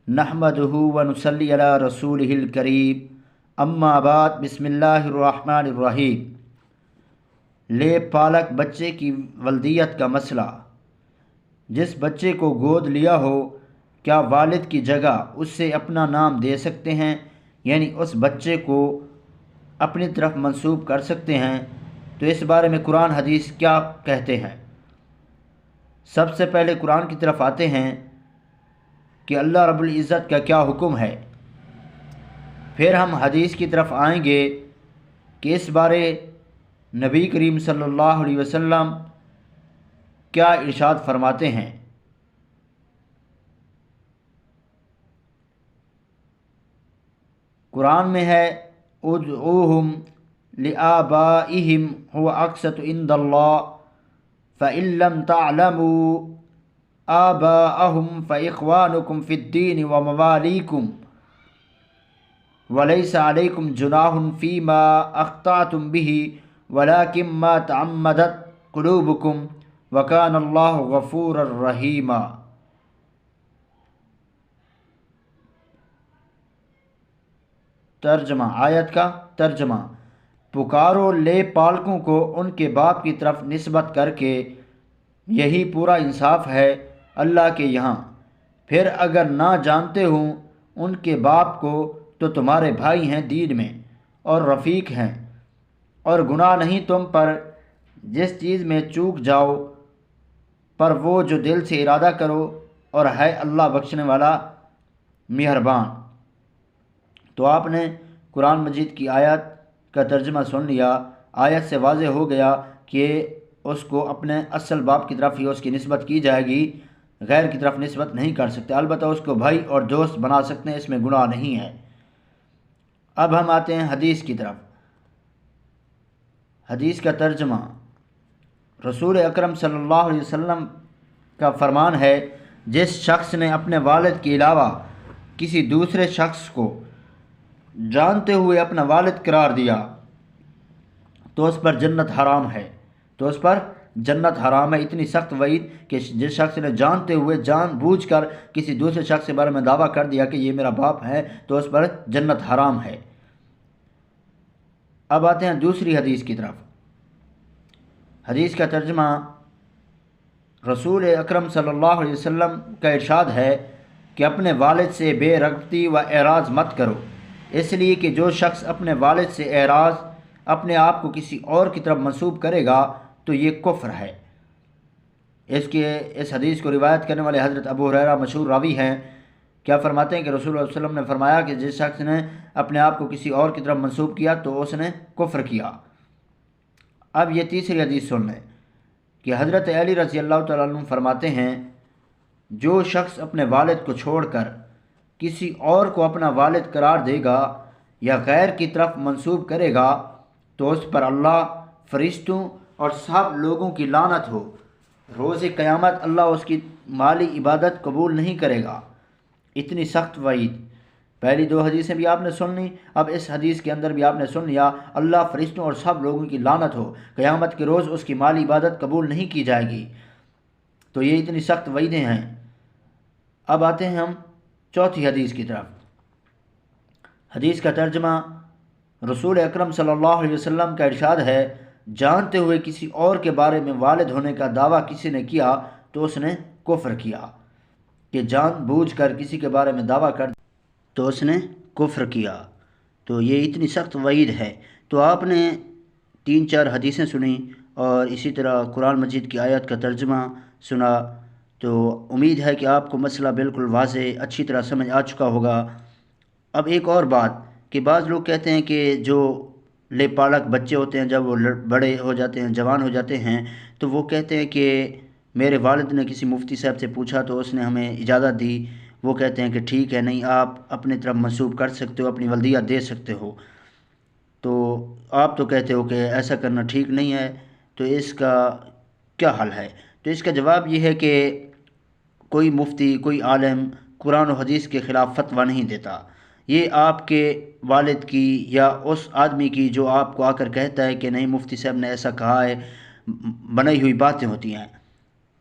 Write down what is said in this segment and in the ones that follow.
نحمدہ ونصلی علی رسولہ الکریم اما بعد بسم اللہ الرحمن الرحیم۔ لیب پالک بچے کی ولدیت کا مسئلہ۔ جس بچے کو گود لیا ہو کیا والد کی جگہ اس سے اپنا نام دے سکتے ہیں، یعنی اس بچے کو اپنی طرف منسوب کر سکتے ہیں؟ تو اس بارے میں قرآن حدیث کیا کہتے ہیں؟ سب سے پہلے قرآن کی طرف آتے ہیں کہ اللہ رب العزت کا کیا حکم ہے، پھر ہم حدیث کی طرف آئیں گے کہ اس بارے نبی کریم صلی اللہ علیہ وسلم کیا ارشاد فرماتے ہیں۔ قرآن میں ہے ادعوہم لآبائہم هو اقسط عند اللہ فإن لم تعلموا آباءهم فإخوانكم في الدين ومواليكم وليس عليكم جناح فيما أخطأتم به ولكن ما تعمدت قلوبكم وكان الله غفورا رحيما۔ ترجمہ، آیت کا ترجمہ: پکارو لے پالکوں کو ان کے باپ کی طرف نسبت کر کے، یہی پورا انصاف ہے اللہ کے یہاں، پھر اگر نہ جانتے ہوں ان کے باپ کو تو تمہارے بھائی ہیں دین میں اور رفیق ہیں، اور گناہ نہیں تم پر جس چیز میں چوک جاؤ پر وہ جو دل سے ارادہ کرو، اور ہے اللہ بخشنے والا مہربان۔ تو آپ نے قرآن مجید کی آیت کا ترجمہ سن لیا۔ آیت سے واضح ہو گیا کہ اس کو اپنے اصل باپ کی طرف ہی اس کی نسبت کی جائے گی، غیر کی طرف نسبت نہیں کر سکتے، البتہ اس کو بھائی اور دوست بنا سکتے ہیں، اس میں گناہ نہیں ہے۔ اب ہم آتے ہیں حدیث کی طرف۔ حدیث کا ترجمہ: رسول اکرم صلی اللہ علیہ وسلم کا فرمان ہے، جس شخص نے اپنے والد کے علاوہ کسی دوسرے شخص کو جانتے ہوئے اپنا والد قرار دیا تو اس پر جنت حرام ہے، اتنی سخت وعید کہ جس شخص نے جانتے ہوئے جان بوجھ کر کسی دوسرے شخص کے بارے میں دعویٰ کر دیا کہ یہ میرا باپ ہے تو اس پر جنت حرام ہے۔ اب آتے ہیں دوسری حدیث کی طرف۔ حدیث کا ترجمہ: رسول اکرم صلی اللہ علیہ وسلم کا ارشاد ہے کہ اپنے والد سے بے رغبتی و اعراض مت کرو، اس لیے کہ جو شخص اپنے والد سے اعراض اپنے آپ کو کسی اور کی طرف منسوب کرے گا تو یہ کفر ہے۔ اس حدیث کو روایت کرنے والے حضرت ابو ہریرہ مشہور راوی ہیں۔ کیا فرماتے ہیں کہ رسول اللہ صلی اللہ علیہ وسلم نے فرمایا کہ جس شخص نے اپنے آپ کو کسی اور کی طرف منسوب کیا تو اس نے کفر کیا۔ اب یہ تیسری حدیث سن لیں کہ حضرت علی رضی اللہ تعالیٰ عنہ فرماتے ہیں، جو شخص اپنے والد کو چھوڑ کر کسی اور کو اپنا والد قرار دے گا یا غیر کی طرف منسوب کرے گا تو اس پر اللہ، فرشتوں اور سب لوگوں کی لعنت ہو، روز قیامت اللہ اس کی مالی عبادت قبول نہیں کرے گا۔ اتنی سخت وعید۔ پہلی دو حدیثیں بھی آپ نے سن لی، اب اس حدیث کے اندر بھی آپ نے سن لیا، اللہ، فرشتوں اور سب لوگوں کی لعنت ہو، قیامت کے روز اس کی مالی عبادت قبول نہیں کی جائے گی۔ تو یہ اتنی سخت وعیدیں ہیں۔ اب آتے ہیں ہم چوتھی حدیث کی طرف۔ حدیث کا ترجمہ: رسول اکرم صلی اللہ علیہ وسلم کا ارشاد ہے، جانتے ہوئے کسی اور کے بارے میں والد ہونے کا دعویٰ کسی نے کیا تو اس نے کفر کیا، کہ جان بوجھ کر کسی کے بارے میں دعویٰ کر تو اس نے کفر کیا۔ تو یہ اتنی سخت وعید ہے۔ تو آپ نے 3-4 حدیثیں سنیں اور اسی طرح قرآن مجید کی آیت کا ترجمہ سنا، تو امید ہے کہ آپ کو مسئلہ بالکل واضح اچھی طرح سمجھ آ چکا ہوگا۔ اب ایک اور بات کہ بعض لوگ کہتے ہیں کہ جو لے پالک بچے ہوتے ہیں جب وہ بڑے ہو جاتے ہیں، جوان ہو جاتے ہیں، تو وہ کہتے ہیں کہ میرے والد نے کسی مفتی صاحب سے پوچھا تو اس نے ہمیں اجازت دی، وہ کہتے ہیں کہ ٹھیک ہے، نہیں آپ اپنی طرف منسوب کر سکتے ہو، اپنی ولدیت دے سکتے ہو، تو آپ تو کہتے ہو کہ ایسا کرنا ٹھیک نہیں ہے، تو اس کا کیا حل ہے؟ تو اس کا جواب یہ ہے کہ کوئی مفتی، کوئی عالم قرآن و حدیث کے خلاف فتویٰ نہیں دیتا، یہ آپ کے والد کی یا اس آدمی کی جو آپ کو آ کر کہتا ہے کہ نہیں مفتی صاحب نے ایسا کہا ہے، بنائی ہوئی باتیں ہوتی ہیں۔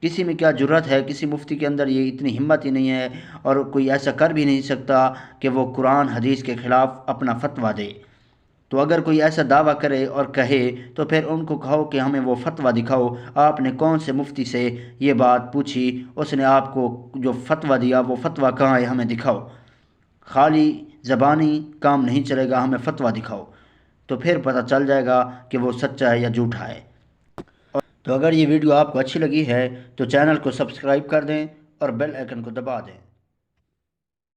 کسی میں کیا جرت ہے، کسی مفتی کے اندر یہ اتنی ہمت ہی نہیں ہے، اور کوئی ایسا کر بھی نہیں سکتا کہ وہ قرآن حدیث کے خلاف اپنا فتویٰ دے۔ تو اگر کوئی ایسا دعویٰ کرے اور کہے تو پھر ان کو کہو کہ ہمیں وہ فتویٰ دکھاؤ، آپ نے کون سے مفتی سے یہ بات پوچھی، اس نے آپ کو جو فتویٰ دیا وہ فتویٰ کہاں ہے، ہمیں دکھاؤ۔ خالی زبانی کام نہیں چلے گا، ہمیں فتویٰ دکھاؤ، تو پھر پتہ چل جائے گا کہ وہ سچا ہے یا جھوٹا ہے۔ تو اگر یہ ویڈیو آپ کو اچھی لگی ہے تو چینل کو سبسکرائب کر دیں اور بیل آئیکن کو دبا دیں۔